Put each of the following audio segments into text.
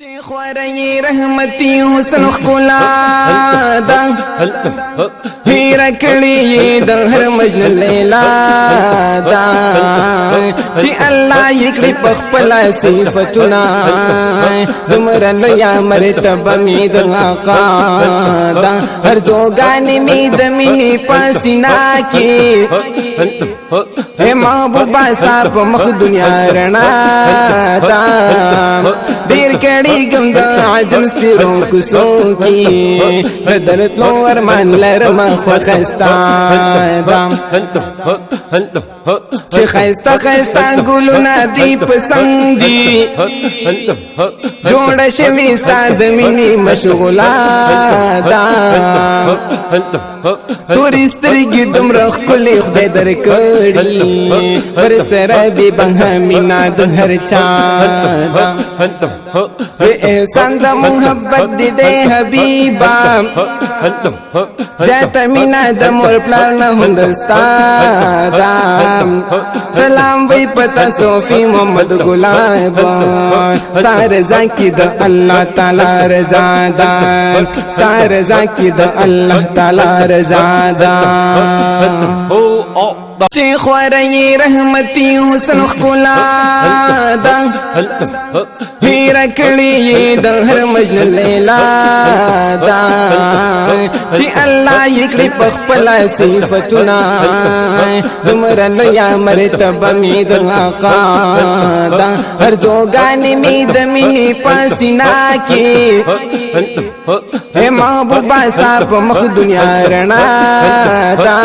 خواري رحمتي حسن خلا دا هيرا کړي د هر مجنون لیلا دا چې الله یکړي په خپل صفاتنا دمر لیا مرتبه می د آقا دا هر جوګان می د مینې پسینا کې اے محبوب استا په مخ دنیا رڼا دا ډیر کړي ګم د عجم سپیرو کوسو کی بدرت نو ارمان لرم خو خستا دام چې خستا خستا ګلونه دی پسند دی جوړ شوي ستاد مینې مشغولا دا تورسترګي دومره خلې خدای درکړي پر سره به بهمینا د هر چا احسان د محبت دی حبیبا زیات مینا د مور پلار نه هندستا سلام وی پتا صوفی محمد گلاب ستار زاکی د الله تعالی رضا دا ستار زاکی د الله تعالی رضا دا چې خواري رحمتي حسن خلا دا هيرا کړي د هر مجنون لیلا دا چې الله یکړي په خپل صفاتنا دمر لیا مرتبه می د آقا دا هر جوګان می د مینې پسینا کې اے محبوب استا په مخ دنیا رڼا دا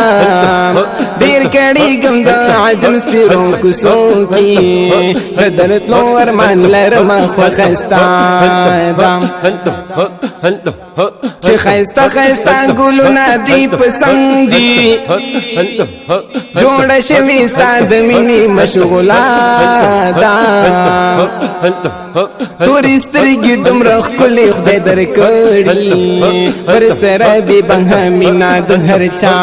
ډیر کړي ګم د عجم سپیرو کوسو کی بدرت نو ارمان لرم خو خستا دام چې خستا خستا ګلونه دی پسند دی جوړ شوي ستاد مینې مشغولا دا تورسترګي دومره خلې خدای درکړي پر سره به بهمینا د هر چا